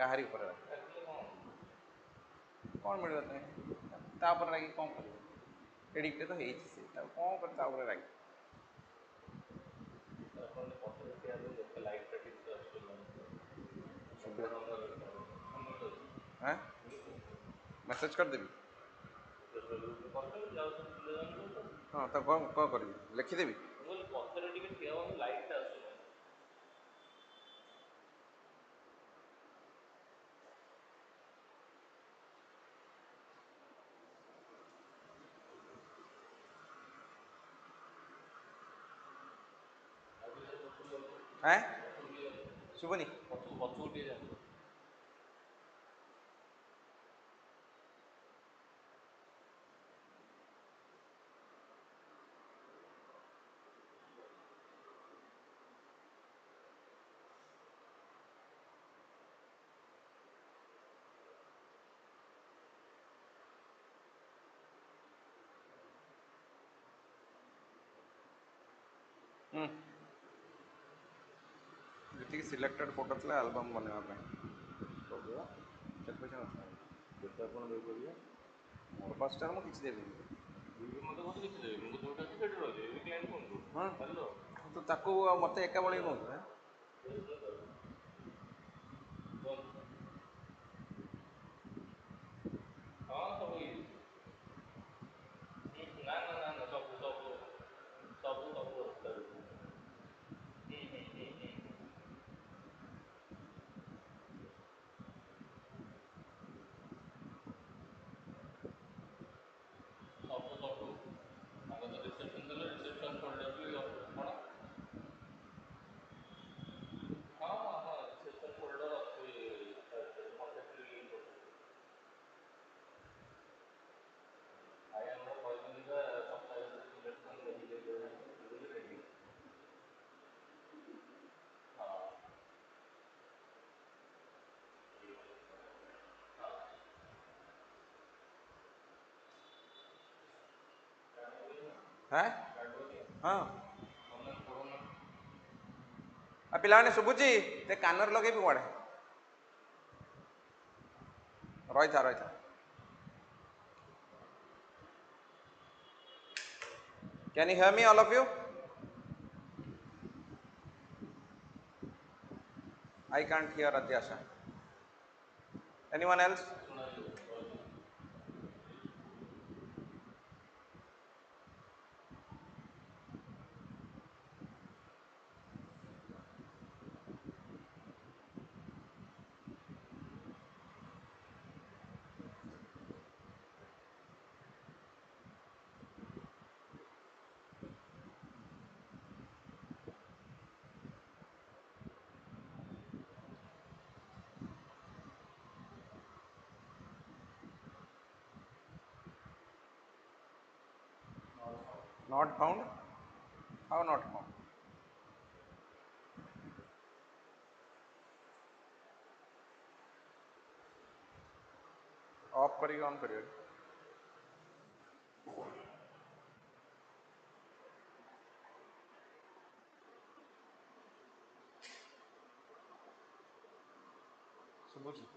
କାହାରି ଉପରେ ରାଗି କ'ଣ ମିଳିବ ତୁମେ ତା ଉପରେ ରାଗି କ'ଣ କରିବ? ଏଡ଼ିକ୍ଟ ତ ହେଇଛି ସେ, ତାକୁ କ'ଣ କରି ତା ଉପରେ ରାଗି? हाँ मैसेज करदेवी हाँ तो कौन कौन कर लिखिदेवी हैं शुभनी जी सिलेक्टेड फोटो था एल्बम बनवा पैसा मोर पाँच मुझे किसी देवी हाँ तो ताको मत एका बड़ी कौन है हाँ पिलाने शुभुची ते कानर लगे कुआड़े रही था can you hear me all of you I can't hear अत्याशा anyone else Not found? How not found? Off करिए on करिए सुबुची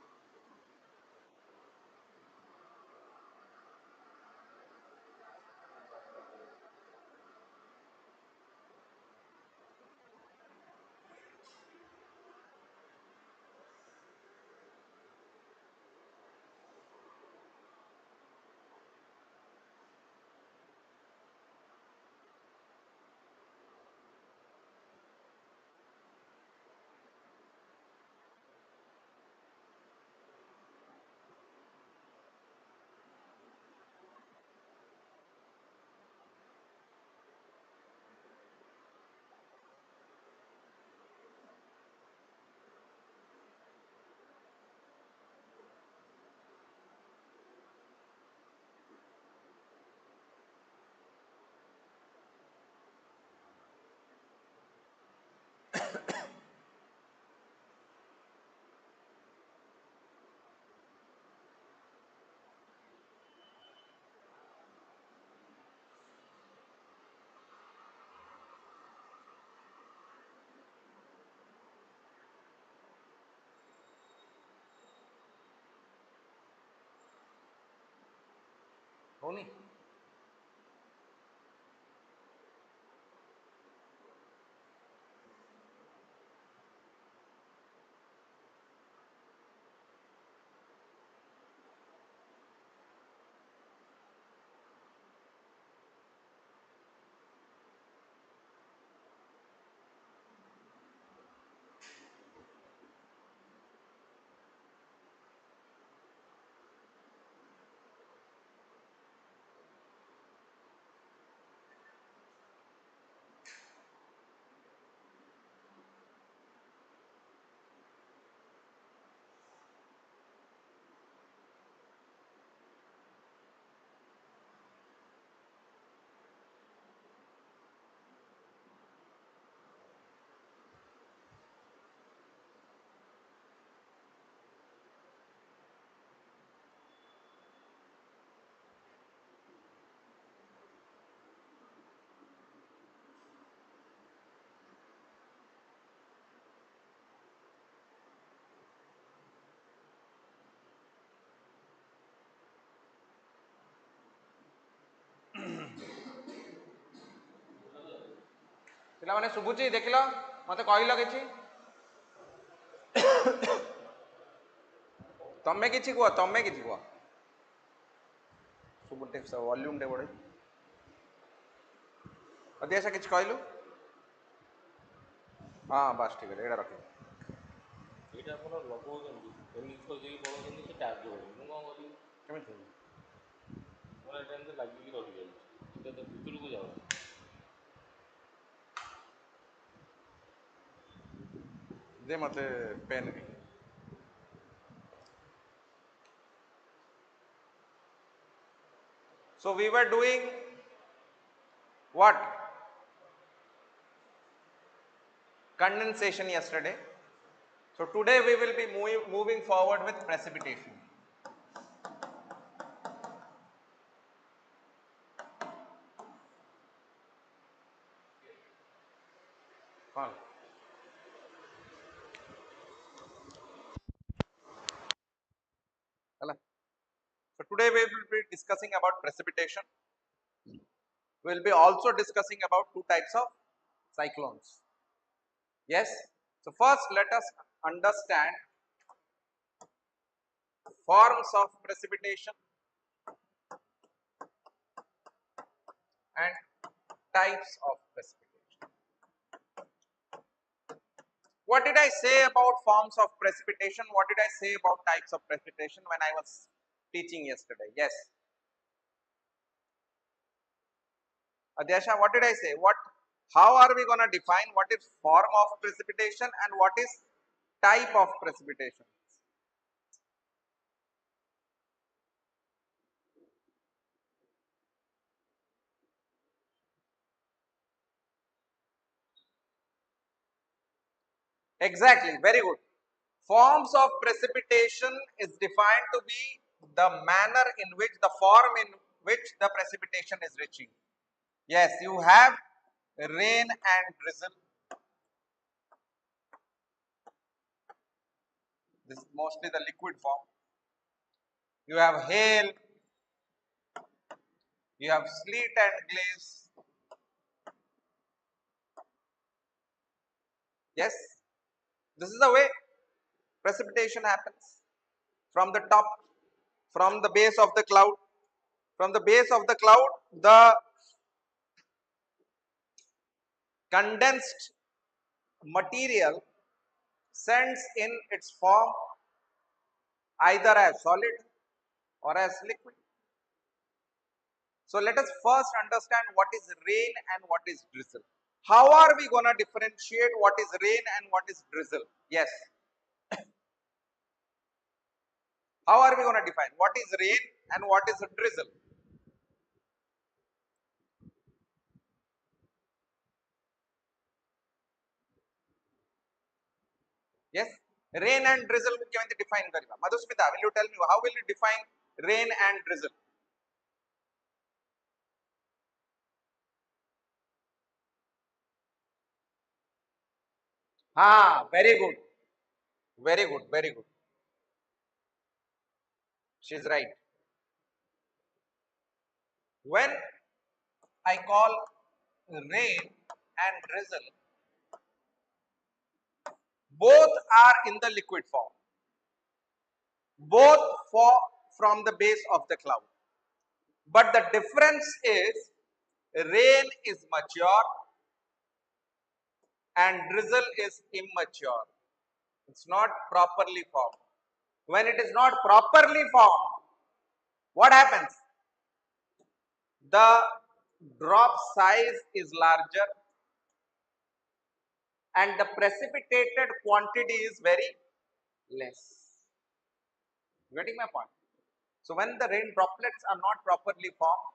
होनी ପିଲାମାନେ ଶୁଭୁଛି ଦେଖିଲ ମତେ କହିଲ କିଛି ତମେ କିଛି କୁହ ଶୁଭୁନି ଭଲ୍ୟୁମ୍ ଟେ ବଢ଼େଇ ଅଧିକା କିଛି କହିଲୁ ହଁ ବାସ୍ ଠିକ୍ ଅଛି ଏଇଟା ରଖିବ ଏଇଟା ଆପଣ ଲଗାଉଛନ୍ତି ଏମିତି ସଜେଇକି ପଳାଉଛନ୍ତି ସେ ଚାର୍ଜ ହେଉନି ମୁଁ କ'ଣ କରିବି କେମିତି ମୋର ଏଇଟା ଏମିତି ଲାଗିକି ରହିଯାଉଛି ଏଇଟା ତ ଭିତରକୁ ଯାଉନି ଦେ ମତେ pain so we were doing what condensation yesterday so today we will be moving forward with precipitation कौन so today we will be discussing about precipitation we will be also discussing about two types of cyclones yes so first let us understand forms of precipitation and types of precipitation what did I say about forms of precipitation what did I say about types of precipitation when I was teaching yesterday yes Adyasha, what did I say? How are we going to define what is form of precipitation and what is type of precipitation? Exactly, very good. Forms of precipitation is defined to be the manner in which the form in which the precipitation is reaching. Yes, you have rain and drizzle. This is mostly the liquid form. You have hail. You have sleet and glaze. Yes, this is the way precipitation happens from the top, from the base of the cloud. From the base of the cloud, the condensed material sends in its form either as solid or as liquid. So let us first understand what is rain and what is drizzle. How are we going to differentiate what is rain and what is drizzle? Yes. How are we going to define what is rain and what is a drizzle? Yes. Rain and drizzle can define very well. Madhusmita, will you tell me how will you define rain and drizzle? Ah, very good. Very good. Very good. She's right. When I call rain and drizzle, both are in the liquid form, both from the base of the cloud. But the difference is rain is mature and drizzle is immature. It's not properly formed. When it is not properly formed, what happens? The drop size is larger and the precipitated quantity is very less. Getting my point? So when the rain droplets are not properly formed,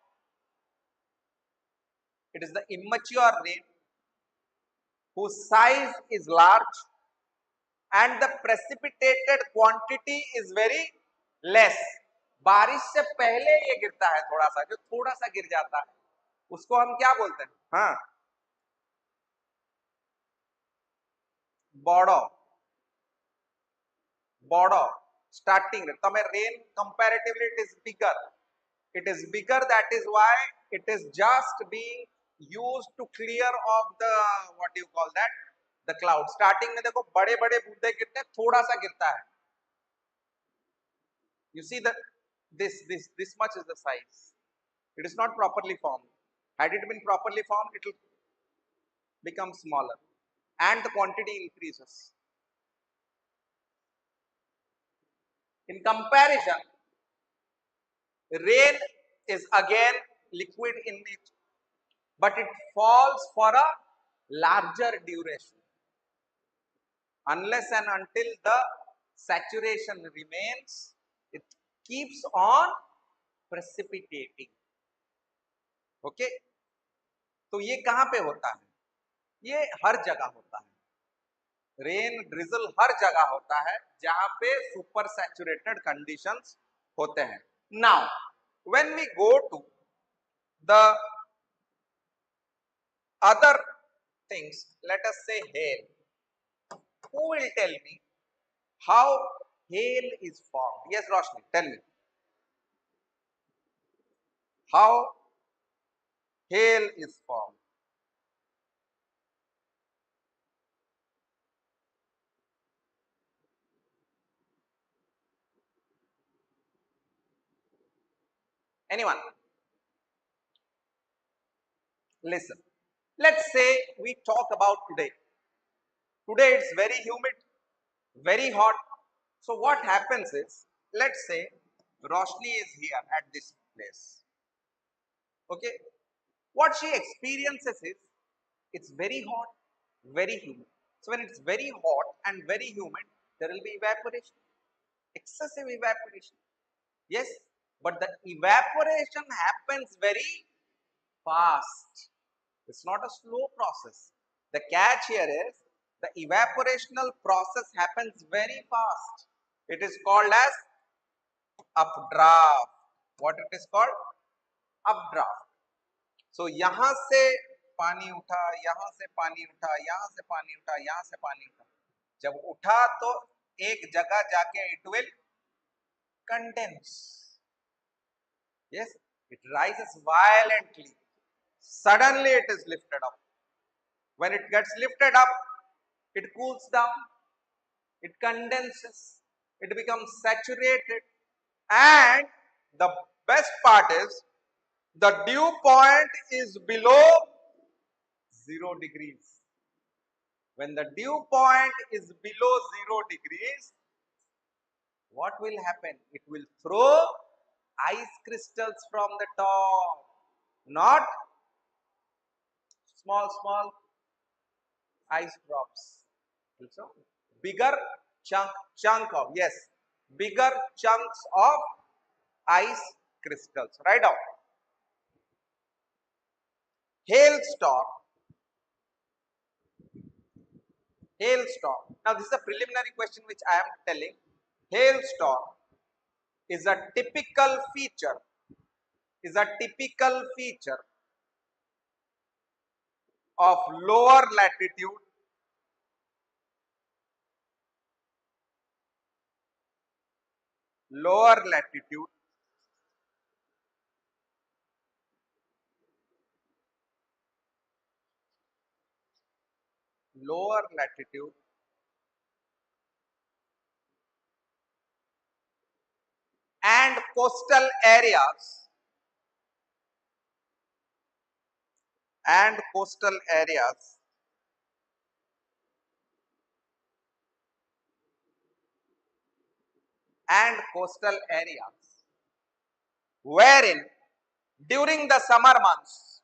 it is the immature rain whose size is large and the precipitated quantity is very less. बारिश से पहले ये गिरता है थोड़ा सा, जो थोड़ा सा गिर जाता है उसको हम क्या बोलते हैं? हाँ, बॉडो बॉडो starting તમે rain comparatively it is bigger, that is why it is just being used to clear off the, what do you call that, the cloud. starting में देखो बड़े बड़े बूंदे गिरते हैं, थोड़ा सा गिरता है. You see that this much is the size. It is not properly formed. Had it been properly formed, it will become smaller and the quantity increases. In comparison, rain is again liquid in nature, but it falls for a larger duration. Unless and until the saturation remains, it keeps on precipitating. Okay? तो ये कहाँ पे होता है? ये हर जगह होता है. रेन ड्रिजल हर जगह होता है जहां पे सुपर सैचुरेटेड कंडीशंस होते हैं. Now when we go to the other things, let us see hail. Who will tell me how hail is formed? Yes, Roshni, tell me how hail is formed. Anyone? Listen, let's say we talk about today. Today it's very humid, very hot. So what happens is, let's say Roshni is here at this place. Okay, what she experiences is it's very hot, very humid. So when it's very hot and very humid, there will be evaporation, excessive evaporation. Yes, but the evaporation happens very fast. It's not a slow process. The catch here is the evaporational process happens very fast. It is called as updraft. What it is called? Updraft. So यहाँ से पानी उठा, यहाँ से पानी उठा, यहाँ से पानी उठा, यहाँ से पानी उठा. जब उठा तो एक जगह जाके it will condense. Yes, it rises violently. Suddenly it is lifted up. When it gets lifted up, it cools down, it condenses, it becomes saturated, and the best part is the dew point is below 0 degrees. When the dew point is below 0 degrees, what will happen? It will throw ice crystals from the top, not small ice drops. Also, bigger chunk of, yes, bigger chunks of ice crystals. Write down. Hailstorm. Hailstorm. Now this is a preliminary question which I am telling. Hailstorm is a typical feature. Of lower latitude lower latitude and coastal areas and coastal areas and coastal areas wherein during the summer months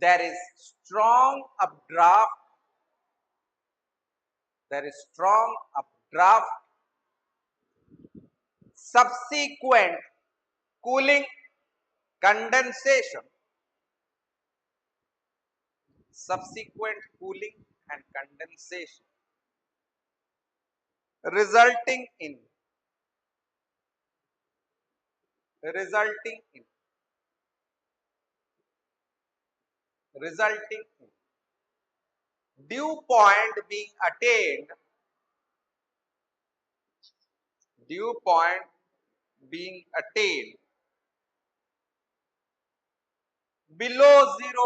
there is strong updraft subsequent cooling condensation subsequent cooling and condensation resulting in resulting in resulting in dew point being attained dew point being attained below 0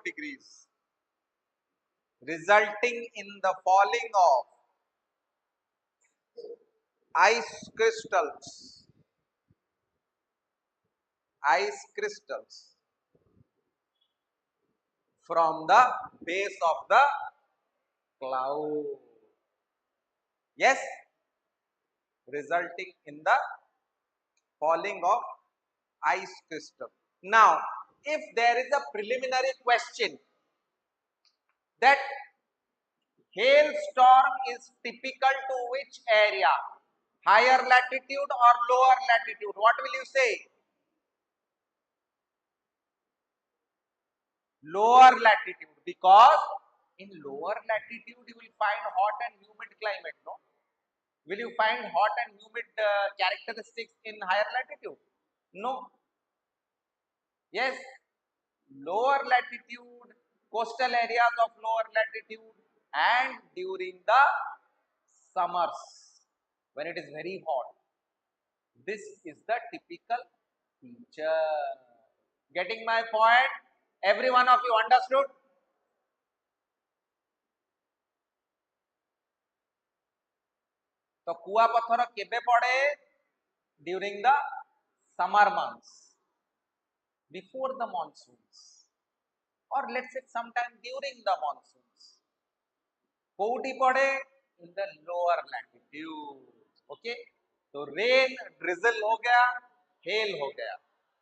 degrees resulting in the falling of ice crystals ice crystals from the base of the cloud. Yes, resulting in the falling of ice crystal. Now, if there is a preliminary question that hailstorm is typical to which area, higher latitude or lower latitude, what will you say? Lower latitude, because in lower latitude you will find hot and humid climate, no? Will you find hot and humid characteristics in higher latitude? No. Yes, lower latitude, coastal areas of lower latitude, and during the summers when it is very hot. This is the typical feature. Getting my point? Every one of you understood? तो कुआपथर केबे पड़े? During the summer months, before the monsoons, or let's say sometime during the monsoons. कोउटी पड़े? In the lower latitude. Okay, तो rain drizzle हो गया, hail हो गया.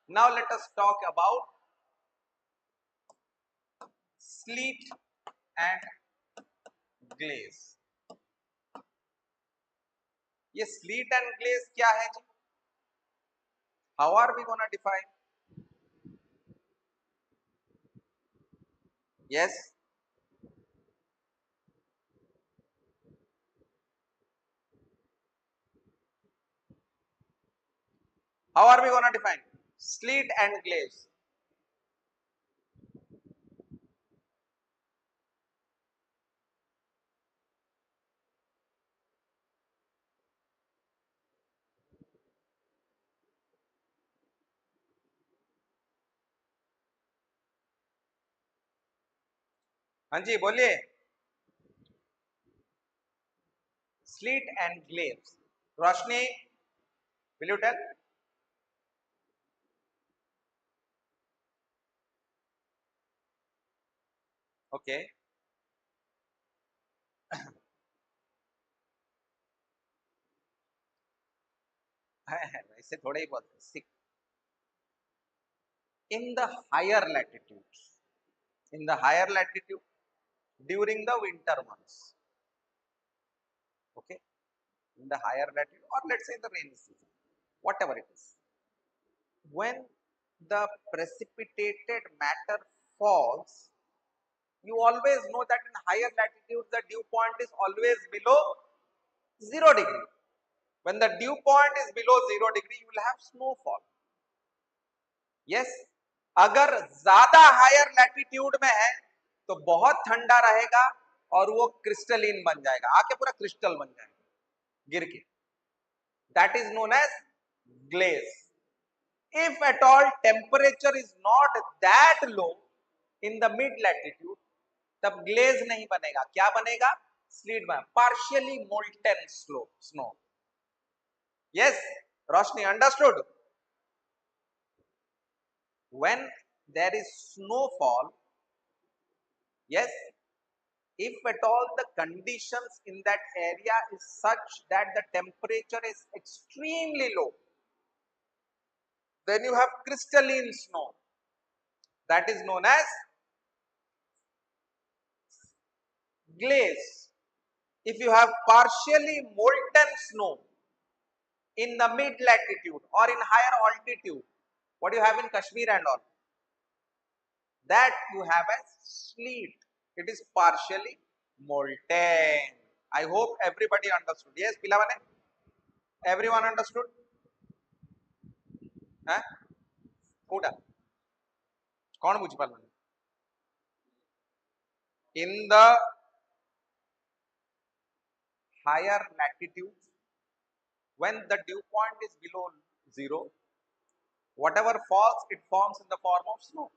Now let us talk about sleet and glaze. ये sleet and glaze क्या है जी? How are we gonna define? Yes, how are we gonna define sleet and glaze? हाँ जी बोलिए. Sleet and glaze. Roshni, will you tell? Okay. ऐसे थोड़े ही बोलते. In the higher latitudes, in the higher latitude, during the winter months. Okay, in the higher latitude, or let's say the rainy season, whatever it is. When the precipitated matter falls, you always know that in higher latitudes the dew point is always below 0 degree. When the dew point is below 0 degree, you will have snowfall. Yes, अगर ज्यादा higher latitude में है तो बहुत ठंडा रहेगा और वो क्रिस्टलिन बन जाएगा, आके पूरा क्रिस्टल बन जाएगा गिर के. That is known as glaze. If at all temperature is not that low in the mid latitude, तब glaze नहीं बनेगा. क्या बनेगा? Sleet बनेगा. Partially molten snow. Yes, Roshni, understood? When there is snowfall, yes, if at all the conditions in that area is such that the temperature is extremely low, then you have crystalline snow. That is known as glaze. If you have partially molten snow in the mid latitude or in higher altitude, what you have in Kashmir and all, that you have as sleet. It is partially molten. I hope everybody understood. Yes, Pilavane? Everyone understood? Huh? Kuda. Kaun bujhi parlani? In the higher latitudes, when the dew point is below 0, whatever falls, it forms in the form of snow.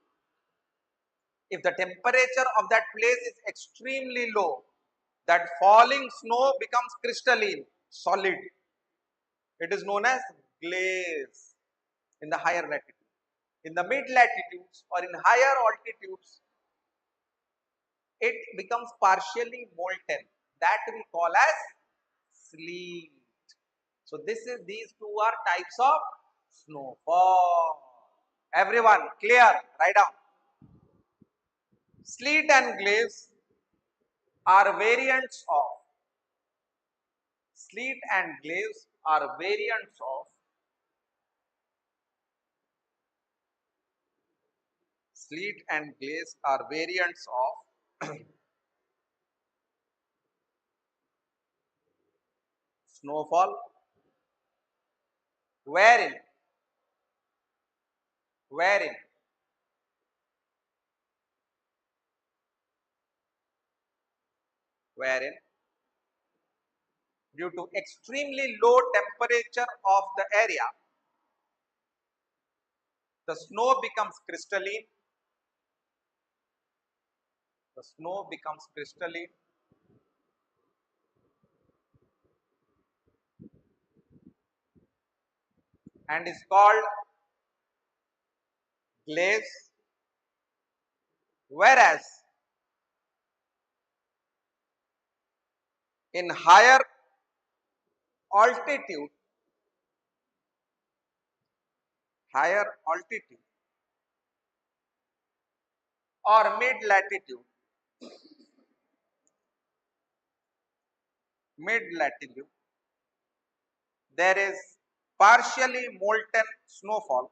If the temperature of that place is extremely low, that falling snow becomes crystalline, solid. It is known as glaze in the higher latitude. In the mid latitudes or in higher altitudes, it becomes partially molten. That we call as sleet. So these two are types of snowfall. Everyone clear? Write down. Sleet and glaze are variants of. Sleet and glaze are variants of. Sleet and glaze are variants of snowfall, wherein wherein due to extremely low temperature of the area, the snow becomes crystalline. The snow becomes crystalline and is called glaze, whereas in higher altitude, or mid latitude, there is partially molten snowfall.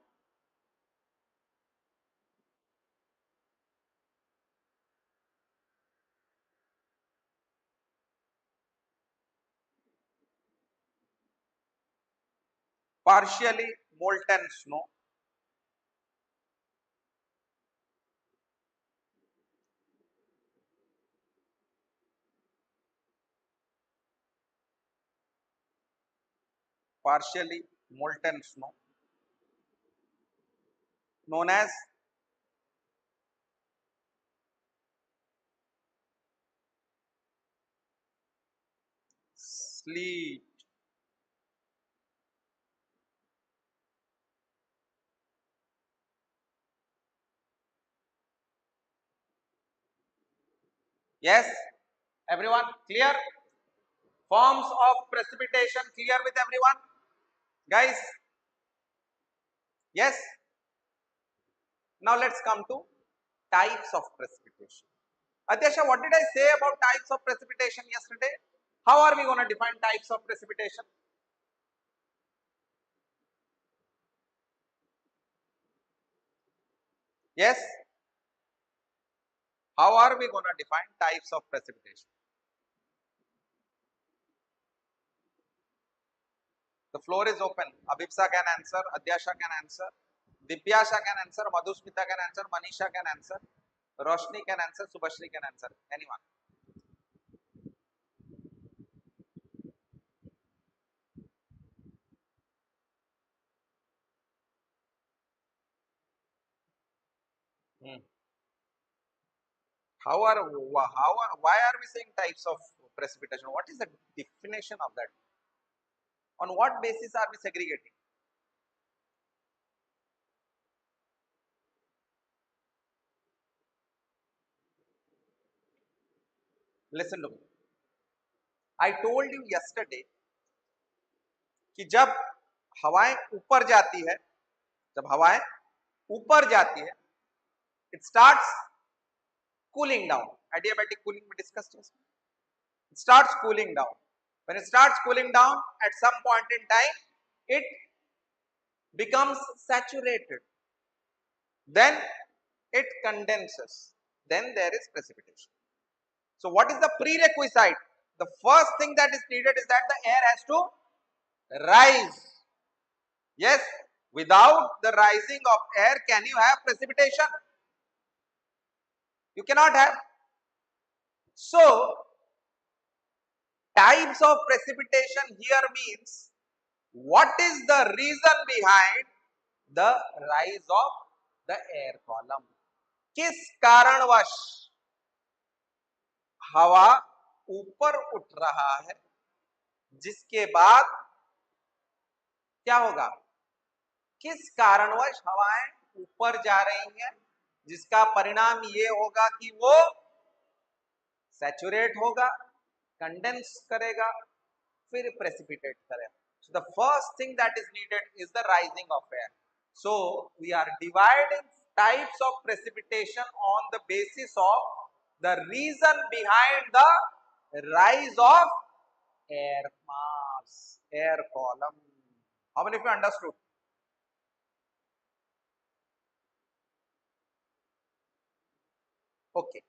Partially molten snow partially molten snow known as sleet. Yes, everyone clear? Forms of precipitation clear with everyone? Guys, yes? Now let's come to types of precipitation. Atyasha, what did I say about types of precipitation yesterday? How are we going to define types of precipitation? Yes? How are we going to define types of precipitation? The floor is open. Abhipsa can answer, Adyasha can answer, Divyasha can answer, Madhusmita can answer, Manisha can answer, Roshni can answer, Subhashri can answer. Anyone? Hmm. Why are we saying types of precipitation? What is the definition of that? On what basis are we segregating? Listen to me. I told you yesterday कि जब हवाएं ऊपर जाती है, जब हवाएं ऊपर जाती है, it starts cooling down. Adiabatic cooling we discussed yesterday. It starts cooling down. When it starts cooling down, at some point in time, it becomes saturated. Then it condenses. Then there is precipitation. So what is the prerequisite? The first thing that is needed is that the air has to rise. Yes, without the rising of air, can you have precipitation? You cannot have. So, types of precipitation here means what is the reason behind the rise of the air column? किस कारणवश हवा ऊपर उठ रहा है जिसके बाद क्या होगा? किस कारणवश हवाएं ऊपर जा रही हैं जिसका परिणाम ये होगा कि वो सैचुरेट होगा, कंडेंस करेगा, फिर प्रेसिपिटेट करेगा. So the first thing that is needed is the rising of air. So we are dividing types of precipitation on the basis of the reason behind the rise of air mass, air column. How many of you understood? Okay.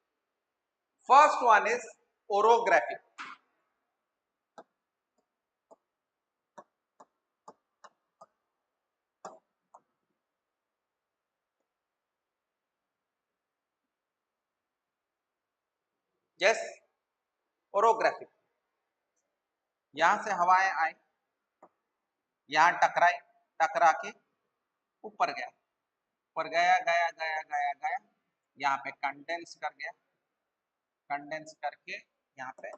First one is orography. Yes, orography. यहां से हवाएं आई, यहां टकराई, टकरा के ऊपर गया, ऊपर गया गया गया गया गया, यहाँ पे कंडेंस कर गया, कंडेंस करके यहाँ पे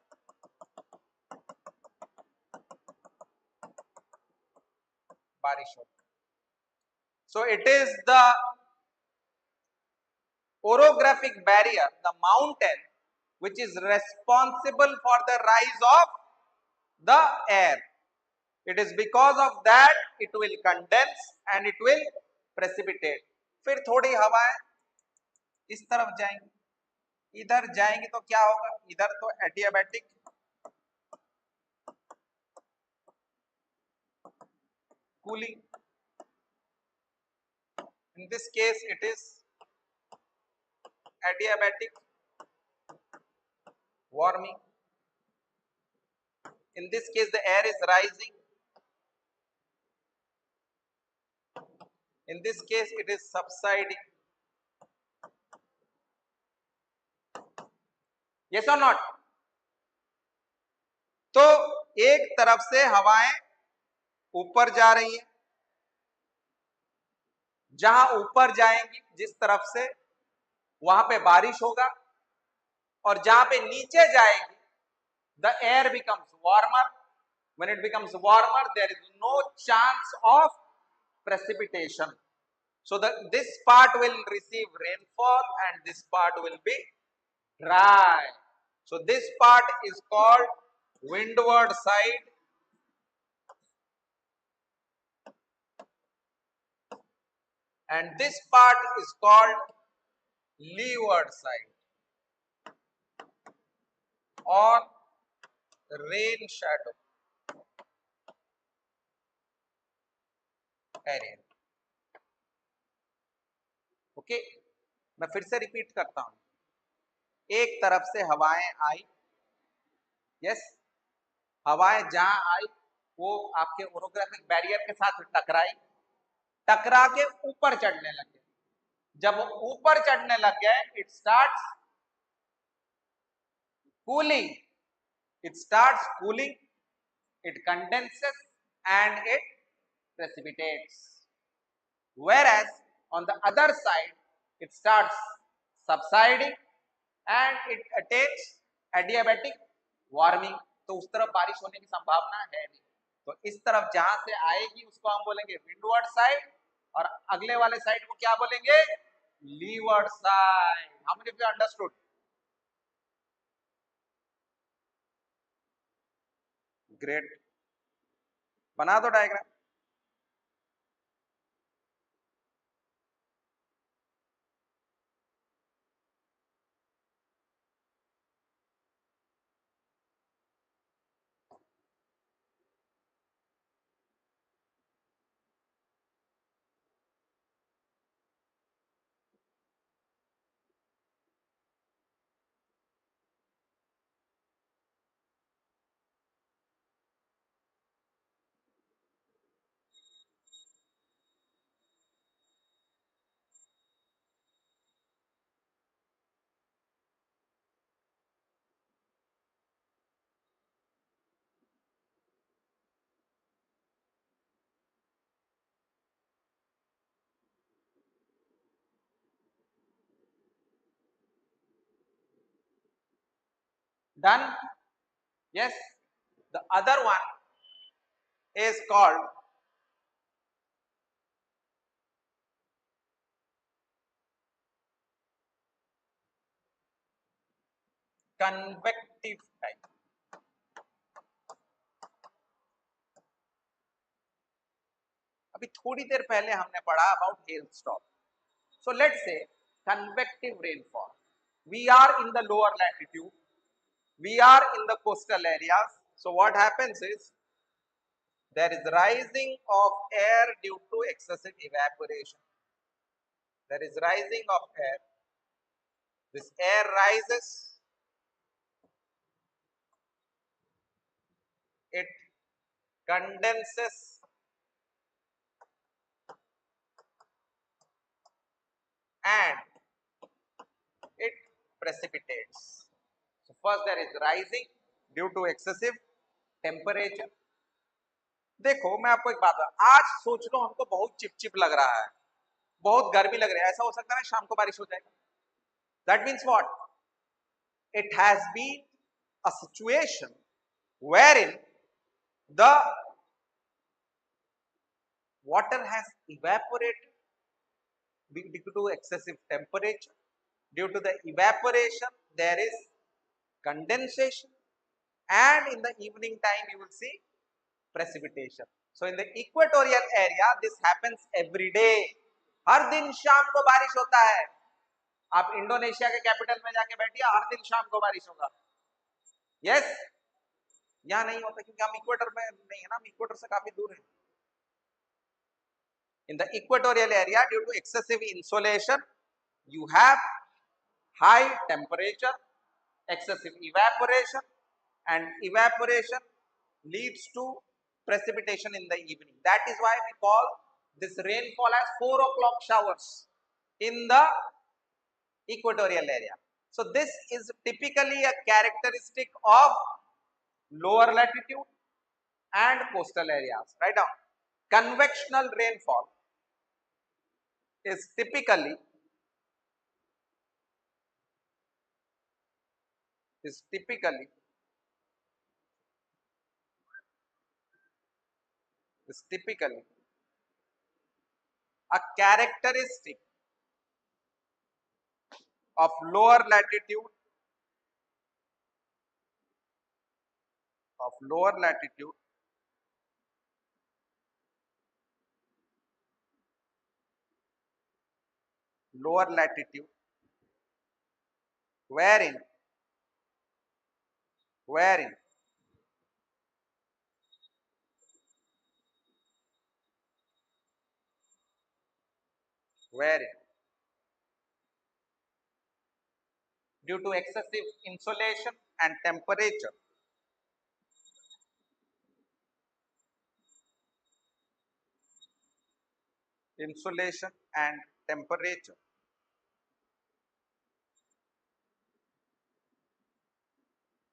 बारिश हो. So it is the orographic barrier, the mountain, which is responsible for the rise of the air. It is because of that it will condense and it will precipitate. फिर थोड़ी हवाएं इस तरफ जाएंगी, इधर जाएंगी तो क्या होगा? इधर तो adiabatic cooling. In this case it is adiabatic warming. In this case the air is rising. In this case it is subsiding. Yes or not? तो एक तरफ से हवाएं ऊपर जा रही हैं, जहां ऊपर जाएंगी जिस तरफ से वहां पे बारिश होगा, और जहां पे नीचे जाएगी the air becomes warmer. When it becomes warmer, there is no chance of precipitation. So this part will receive rainfall and this part will be dry. So this part is called windward side, and this part is called leeward side or rain shadow area. Okay, मैं फिर से repeat करता हूं. एक तरफ से हवाएं आई, yes, हवाएं जहां आई वो आपके ओरोग्राफिक बैरियर के साथ टकराई, टकरा के ऊपर चढ़ने लग गए. जब वो ऊपर चढ़ने लग गए, it starts cooling, it starts cooling, it condenses and it precipitates. Whereas on the other side, it starts subsiding and it attains adiabatic warming. तो उस तरफ बारिश होने की संभावना है नहीं, तो इस तरफ जहां से आएगी उसको हम बोलेंगे विंडवर्ड साइड, और अगले वाले साइड को क्या बोलेंगे, levered side. How many of you understood? Great. बना दो diagram. Done? Yes. The other one is called convective type. अभी थोड़ी देर पहले हमने पढ़ा about hailstorm. So let's say convective rainfall. We are in the lower latitude. We are in the coastal areas. So what happens is there is rising of air due to excessive evaporation. There is rising of air. This air rises. It condenses and it precipitates. So first there is rising due to excessive temperature. देखो मैं आपको एक बात बताऊं, आज सोच लो हमको बहुत चिपचिप लग रहा है, बहुत गर्मी लग रही है, ऐसा हो सकता है ना शाम को बारिश हो जाएगा. That means what? It has been a situation wherein the water has evaporated due to excessive temperature. Due to the evaporation there is condensation, and in the evening time you will see precipitation. So in the equatorial area this happens every day. हर दिन शाम को बारिश होता है. आप Indonesia के capital में जाके बैठिए, हर दिन शाम को बारिश होगा. यस, यहाँ नहीं होता क्योंकि हम इक्वेटर में नहीं है ना, हम इक्वेटर से काफी दूर है. In the equatorial area, due to excessive insolation, you have high temperature, excessive evaporation, and evaporation leads to precipitation in the evening. That is why we call this rainfall as 4 o'clock showers in the equatorial area. So this is typically a characteristic of lower latitude and coastal areas. Write down. Convectional rainfall is typically a characteristic of lower latitude wherein due to excessive insolation and temperature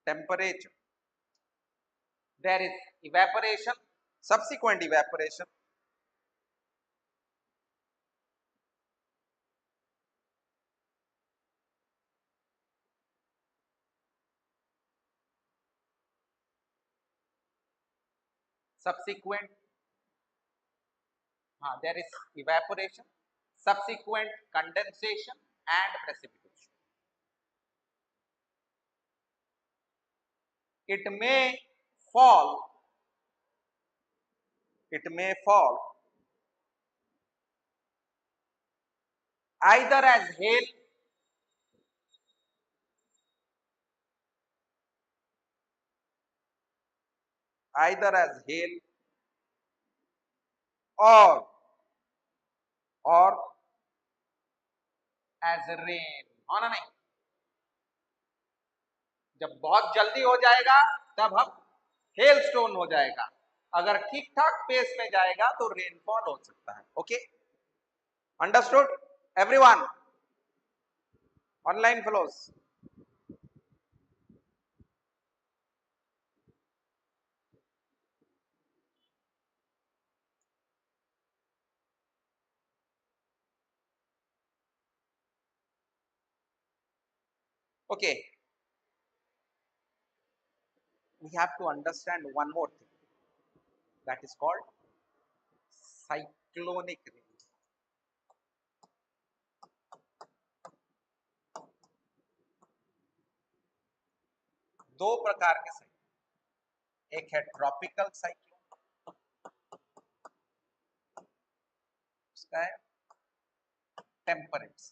temperature there is evaporation, subsequent evaporation, subsequent, there is evaporation, subsequent condensation and precipitation. It may fall, it may fall either as hail, either as hail or or as rain. हो ना नहीं? जब बहुत जल्दी हो जाएगा तब हम हेल स्टोन हो जाएगा, अगर ठीक ठाक पेस में जाएगा तो रेनफॉल हो सकता है. Okay, understood everyone? Online flows. Okay, we have to understand one more thing, that is called cyclonic release. दो प्रकार के साइक्लोन, एक है ट्रॉपिकल साइक्लोन, उसका है टेम्परेट.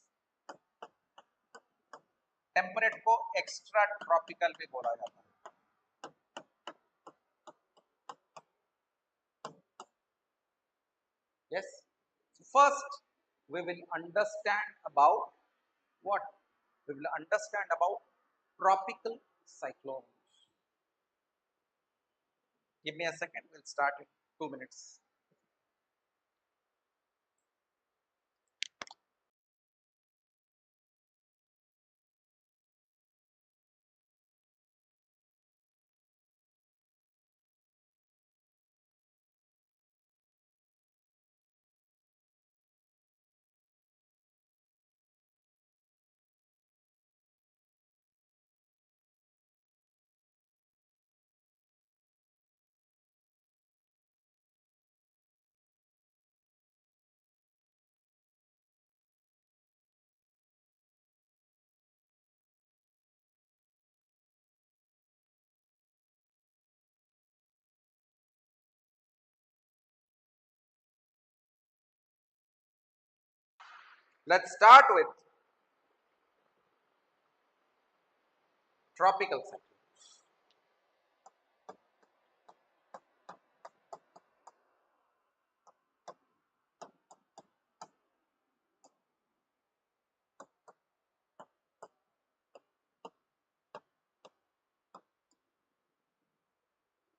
टेम्परेट को एक्स्ट्रा ट्रॉपिकल भी बोला जाता है. Yes. So first, we will understand about what? We will understand about tropical cyclones. Give me a second. We'll start in 2 minutes. Let's start with tropical cyclones.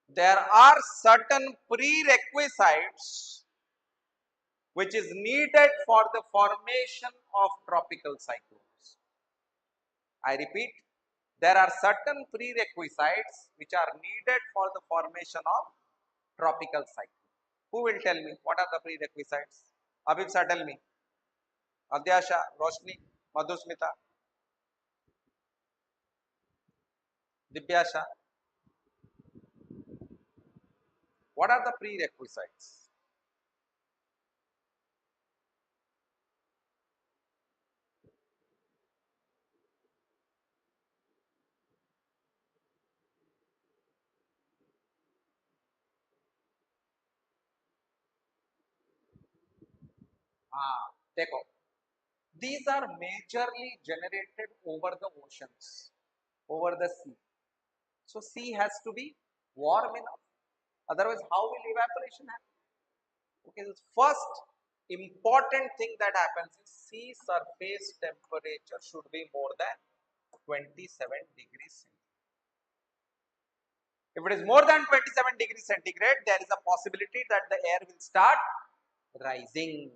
There are certain prerequisites which is needed for the formation of tropical cyclones. I repeat, there are certain prerequisites which are needed for the formation of tropical cyclone. Who will tell me what are the prerequisites? Abhipsa, tell me. Adyasha, Roshni, Madhusmita, Dibyasha. What are the prerequisites? देखो, these are majorly generated over the oceans, over the sea. So sea has to be warm enough. Otherwise, how will evaporation happen? Okay, the first important thing that happens is sea surface temperature should be more than 27 degrees centigrade. If it is more than 27 degrees centigrade, there is a possibility that the air will start rising.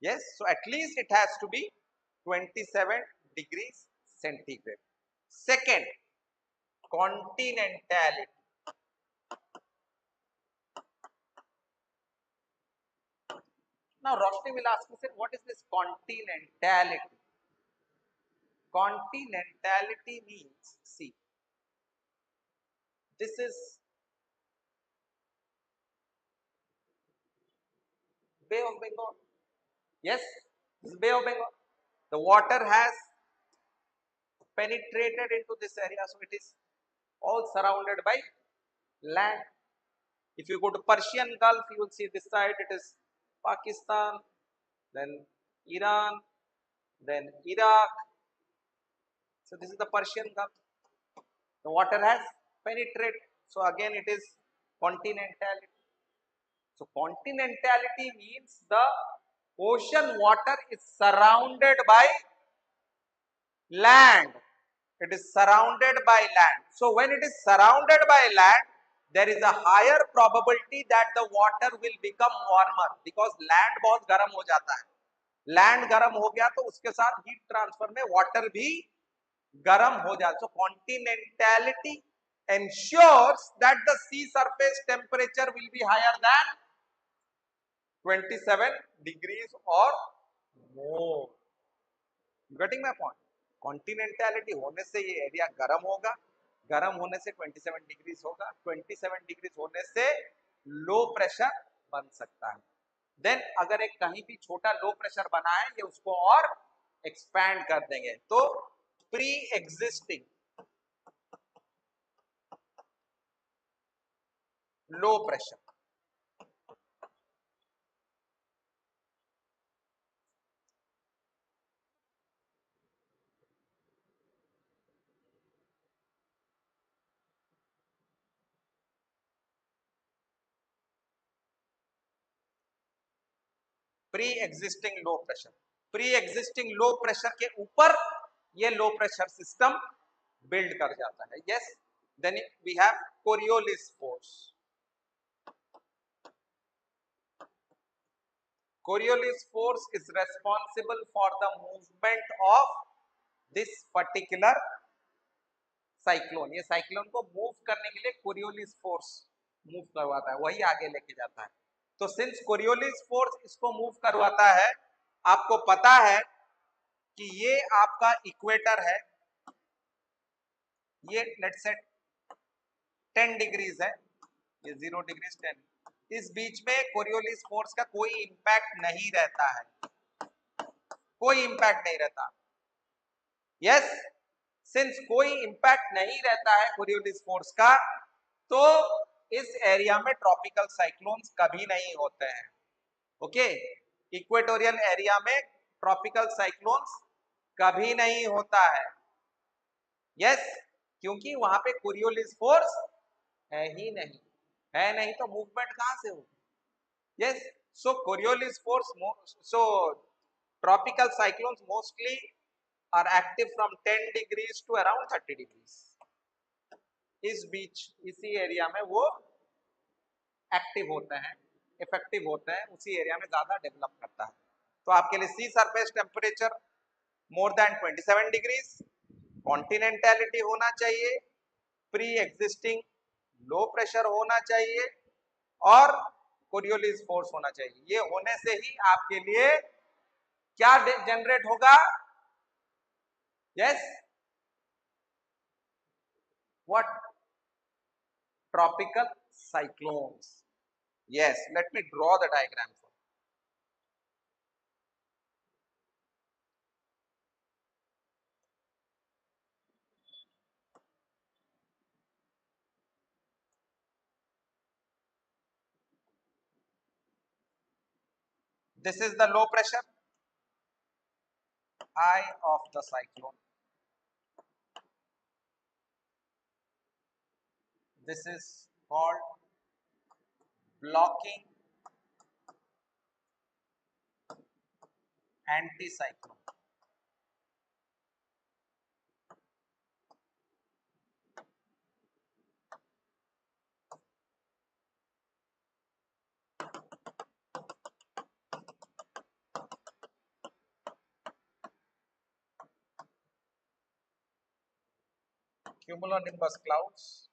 Yes, so at least it has to be 27 degrees centigrade. Second, continentality. Now Roshni will ask me, sir, what is this continentality? Continentality means, see, this is Bay of Bengal. Yes, this is Bay of Bengal. The water has penetrated into this area, so it is all surrounded by land. If you go to Persian Gulf, you will see this side it is Pakistan, then Iran, then Iraq. So this is the Persian Gulf. The water has penetrated. So again it is continentality. So continentality means the ocean water is surrounded by land. It is surrounded by land. So when it is surrounded by land, there is a higher probability that the water will become warmer because land बहुत गर्म हो जाता है. Land गर्म हो गया तो उसके साथ हीट ट्रांसफर में वाटर भी गर्म हो जाता. So continentality ensures that the sea surface temperature will be higher than 27 degrees or more. Getting my point? कॉन्टिनेंटैलिटी होने से ये एरिया गर्म होगा, गर्म होने से 27 डिग्रीज होगा, 27 डिग्रीज होने से लो प्रेशर बन सकता है. देन अगर एक कहीं भी छोटा लो प्रेशर बना है ये उसको और एक्सपैंड कर देंगे. तो pre existing low pressure, pre existing low pressure, pre existing low pressure के ऊपर ये लो प्रेशर सिस्टम बिल्ड कर जाता है. Yes, then we have Coriolis force. Coriolis force is responsible for the movement of this particular cyclone. ये cyclone को move करने के लिए कोरियोलिस फोर्स मूव करवाता है, वही आगे लेके जाता है. तो सिंस कोरियोलिस फोर्स इसको मूव करवाता है, आपको पता है कि ये आपका इक्वेटर है, ये लेट्स से 10 डिग्रीज है, ये 0 डिग्रीज 10. इस बीच में कोरियोलिस फोर्स का कोई इंपैक्ट नहीं रहता है, कोई इंपैक्ट नहीं रहता. यस, सिंस कोई इंपैक्ट नहीं रहता है कोरियोलिस फोर्स का, तो इस एरिया में ट्रॉपिकल साइक्लोन्स कभी नहीं होते हैं. ओके, इक्वेटोरियल एरिया में ट्रॉपिकल साइक्लोन्स कभी नहीं होता है. यस, क्योंकि वहां पे कोरियोलिस फोर्स है ही नहीं, है नहीं तो मूवमेंट कहां से होगी. Yes, so Coriolis force, so tropical cyclones mostly are active from 10 degrees to around 30 degrees. इस बीच इसी एरिया में वो एक्टिव होते हैं, इफेक्टिव होते हैं, उसी एरिया में ज्यादा डेवलप करता है. तो आपके लिए sea surface temperature more than 27 degrees, continentality होना चाहिए, प्री एग्जिस्टिंग लो प्रेशर होना चाहिए और कोरियोलिस फोर्स होना चाहिए. ये होने से ही आपके लिए क्या जनरेट होगा. Yes, what? Tropical cyclones. Yes, let me draw the diagram. This is the low pressure, eye of the cyclone. This is called blocking anticyclone. Cumulonimbus clouds.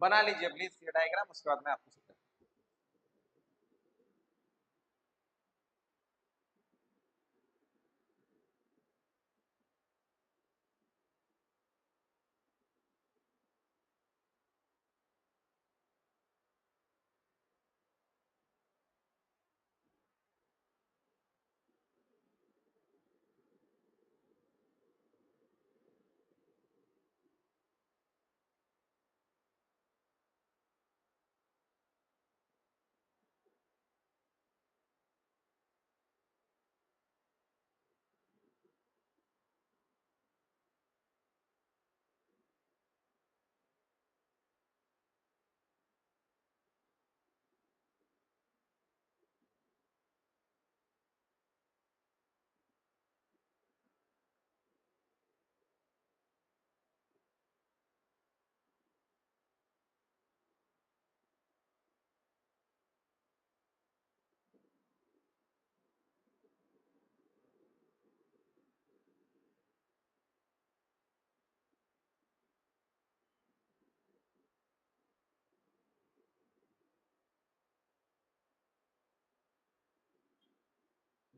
बना लीजिए प्लीज ये डायग्राम, उसके बाद मैं आपको समझाऊंगा।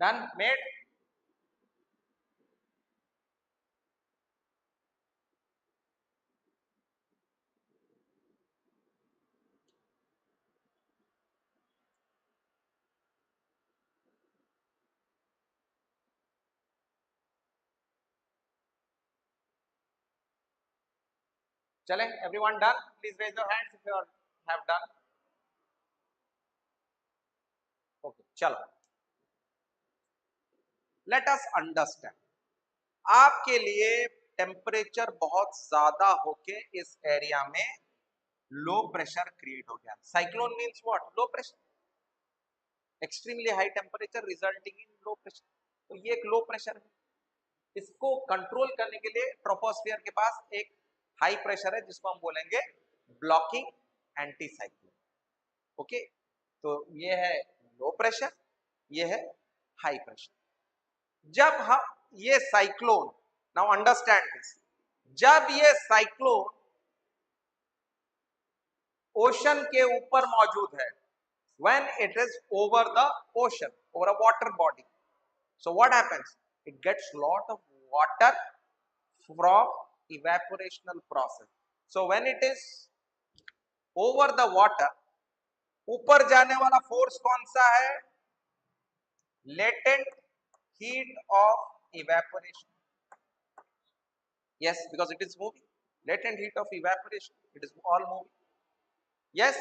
Done made. चले everyone done, please raise your hands if you have done. Okay चलो, लेट अस अंडरस्टैंड। आपके लिए टेम्परेचर बहुत ज्यादा होके इस एरिया में लो प्रेशर क्रिएट हो गया। Cyclone means what? Low pressure, extremely high temperature resulting in low pressure. तो ये एक लो प्रेशर है, इसको कंट्रोल करने के लिए ट्रोपोस्फियर के पास एक हाई प्रेशर है जिसको हम बोलेंगे ब्लॉकिंग एंटी साइक्लोन। ओके, तो ये है लो प्रेशर, ये है हाई प्रेशर। जब हम ये साइक्लोन, नाउ अंडरस्टैंड दिस, जब ये साइक्लोन ओशन के ऊपर मौजूद है, when it is over the ocean, over a water body, so what happens? It gets lot of water from evaporational process. So when it is over the water, ऊपर जाने वाला force कौन सा है? latent heat of evaporation. Yes, because it is moving. Latent heat of evaporation, it is all moving. Yes,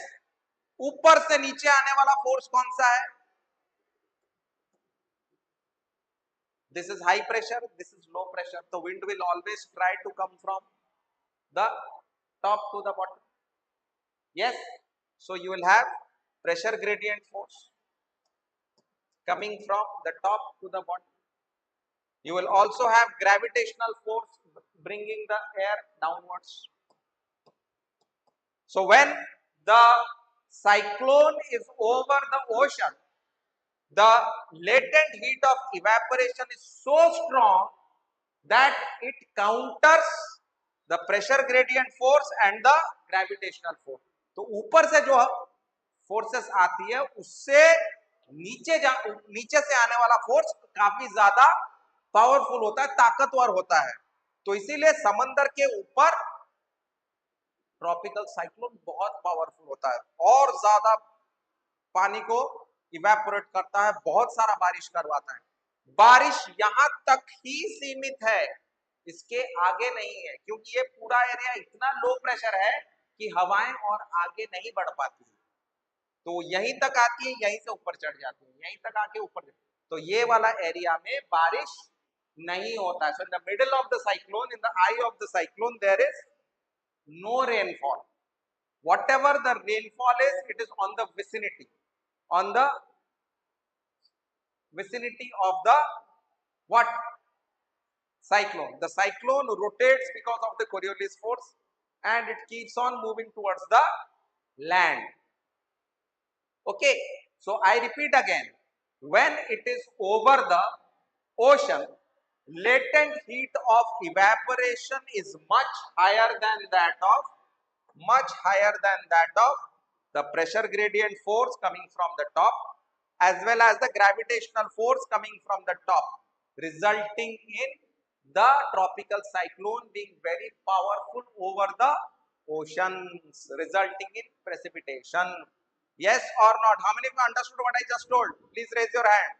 ऊपर से नीचे आने वाला फोर्स कौन सा है? This is high pressure, this is low pressure. The wind will always try to come from the top to the bottom. Yes, so you will have pressure gradient force coming from the top to the bottom. You will also have gravitational force bringing the air downwards. So when the cyclone is over the ocean, the latent heat of evaporation is so strong that it counters the pressure gradient force and the gravitational force. तो ऊपर से जो forces आती है उससे नीचे से आने वाला फोर्स काफी ज्यादा पावरफुल होता है, ताकतवर होता है। तो इसीलिए समंदर के ऊपर ट्रॉपिकल साइक्लोन बहुत पावरफुल होता है और ज्यादा पानी को इवेपोरेट करता है, बहुत सारा बारिश करवाता है। बारिश यहां तक ही सीमित है, इसके आगे नहीं है, क्योंकि ये पूरा एरिया इतना लो प्रेशर है कि हवाएं और आगे नहीं बढ़ पाती है। तो यहीं तक आती है, यहीं से ऊपर चढ़ जाती है, यहीं तक आके ऊपर। तो ये वाला एरिया में बारिश नहीं होता है। So in the middle of the cyclone, in the eye of the cyclone, there is no rainfall. Whatever the rainfall is, it is on the vicinity, on the vicinity of the what? Cyclone. The cyclone rotates because of the Coriolis force and it keeps on moving towards the land. Okay, so I repeat again, when it is over the ocean, latent heat of evaporation is much higher than that of much higher than that of the pressure gradient force coming from the top as well as the gravitational force coming from the top, resulting in the tropical cyclone being very powerful over the oceans, resulting in precipitation. Yes or not? How many of you understood what I just told? Please raise your hand.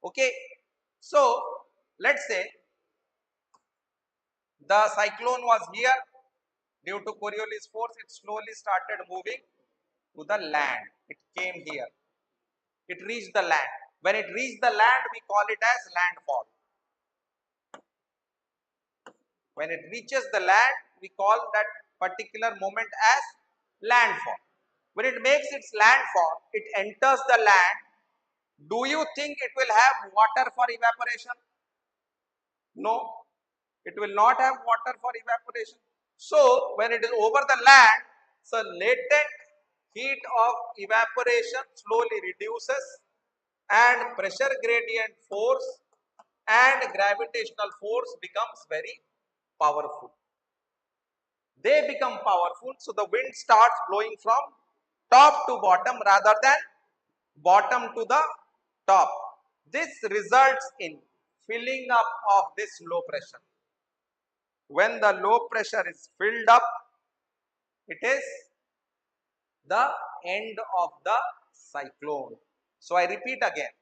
Okay, so let's say the cyclone was here. Due to Coriolis force, it slowly started moving to the land. It came here. It reached the land. When it reached the land, we call it as landfall. When it reaches the land, we call that particular moment as landfall. When it makes its landfall, it enters the land. Do you think it will have water for evaporation? No, it will not have water for evaporation. So, when it is over the land, so latent heat of evaporation slowly reduces and pressure gradient force and gravitational force becomes very powerful. They become powerful, so the wind starts blowing from top to bottom rather than bottom to the top. This results in filling up of this low pressure. When the low pressure is filled up, it is the end of the cyclone. So I repeat again,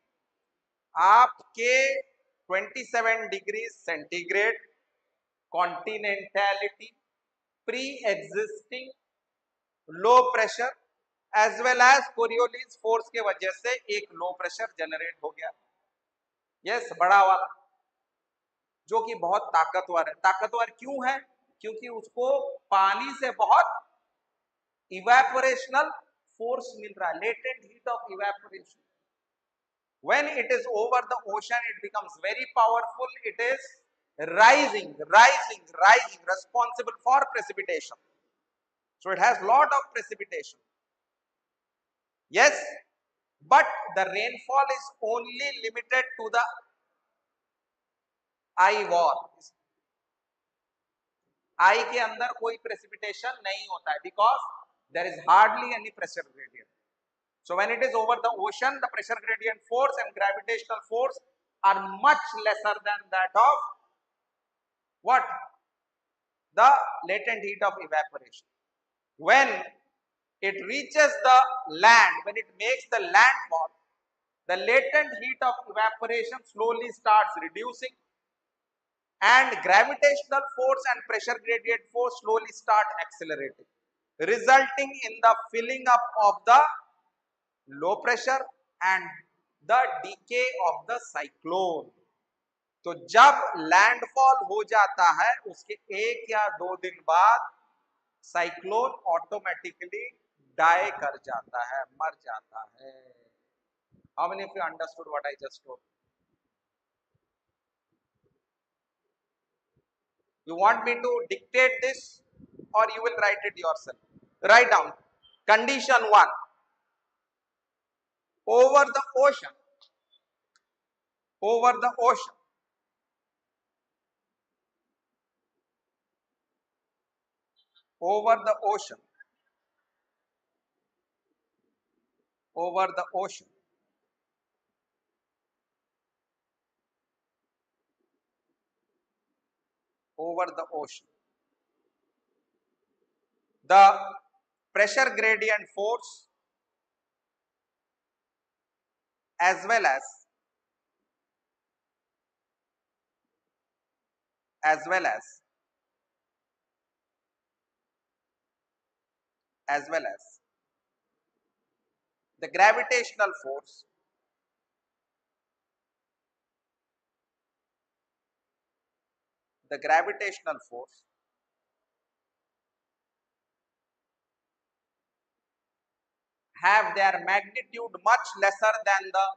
आपके 27 degrees centigrade continentality pre-existing low pressure as well as Coriolis force के वजह से एक low pressure generate हो गया. Yes, बड़ा वाला जो कि बहुत ताकतवर है. ताकतवर क्यों है? क्योंकि उसको पानी से बहुत evaporational force मिल रहा है, latent heat of evaporation. When it is over the ocean, it becomes very powerful. It is rising, responsible for precipitation. So it has lot of precipitation. Yes, but the rainfall is only limited to the eye wall. आई के अंदर कोई precipitation नहीं होता है because there is hardly any pressure gradient. So when it is over the ocean, the pressure gradient force and gravitational force are much lesser than that of what? The latent heat of evaporation. When it reaches the land, when it makes the landfall, the latent heat of evaporation slowly starts reducing and gravitational force and pressure gradient force slowly start accelerating, resulting in the filling up of the low pressure and the decay of the cyclone. तो जब landfall हो जाता है उसके 1 या 2 दिन बाद cyclone automatically die कर जाता है, मर जाता है. How many of you understood what I just told? You want me to dictate this or you will write it yourself? Write down. Condition 1. Over the ocean. Over the ocean. Over the ocean. Over the ocean. Over the ocean. The pressure gradient force as well as as well as as well as the gravitational force have their magnitude much lesser than the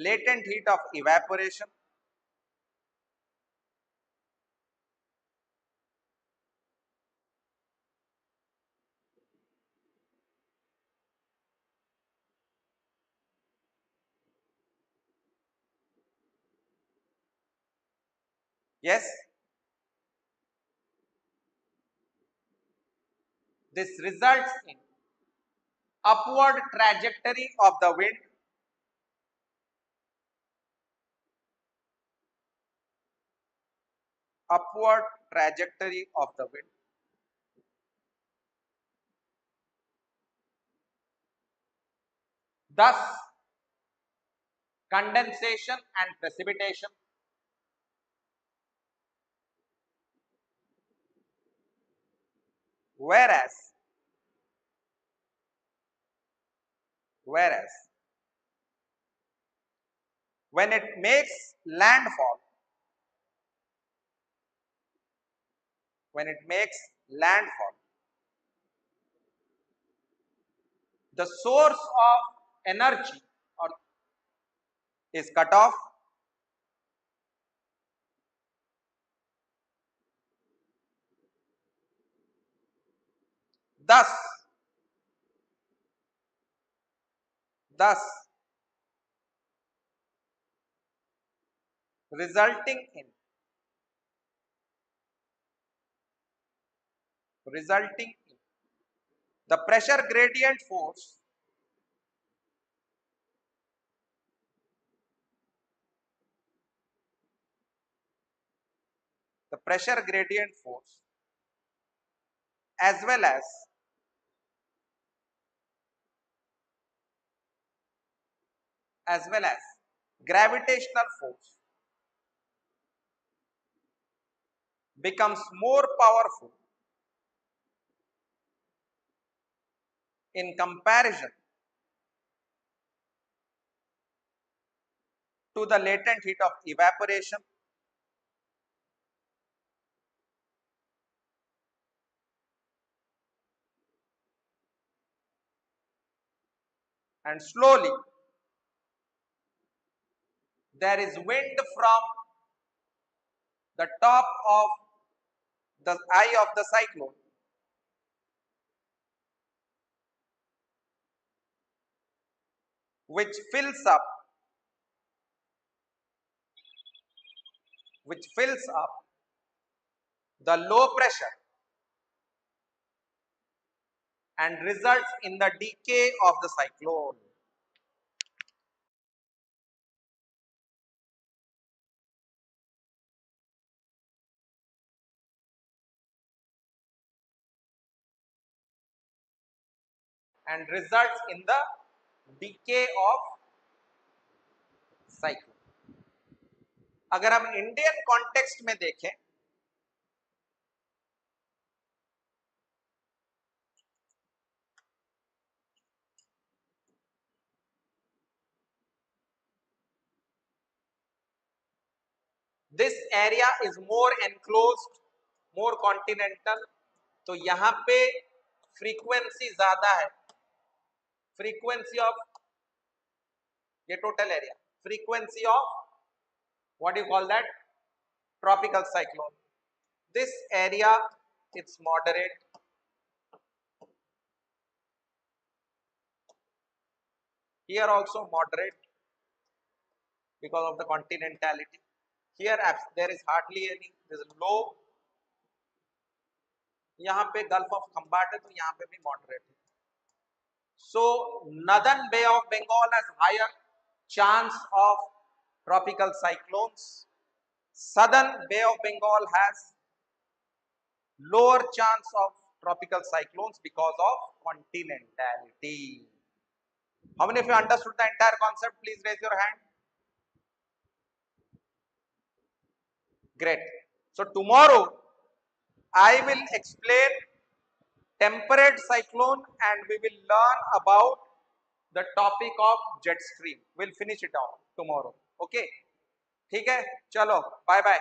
latent heat of evaporation. Yes, this results in upward trajectory of the wind, upward trajectory of the wind, thus condensation and precipitation, whereas whereas when it makes landfall, when it makes landfall, the source of energy or is cut off, thus thus resulting in the pressure gradient force the pressure gradient force as well as gravitational force becomes more powerful in comparison to the latent heat of evaporation, and slowly there is wind from the top of the eye of the cyclone which fills up the low pressure and results in the decay of the cyclone. And results in the decay of cyclone. अगर हम Indian context में देखें, this area is more enclosed, more continental, तो यहाँ पे frequency ज्यादा है, frequency of ये total area, frequency of what do you call that, tropical cyclone. This area it's moderate, here also moderate because of the continentality. Here there is hardly any, there is low, यहाँ पे gulf of Khambhat है तो यहाँ पे भी moderate है. So northern Bay of Bengal has higher chance of tropical cyclones, southern Bay of Bengal has lower chance of tropical cyclones because of continentality. How many of you understood the entire concept? Please raise your hand. Great. So tomorrow I will explain temperate cyclone and we will learn about the topic of jet stream. We'll finish it off tomorrow. Okay? ठीक है, चलो, bye bye.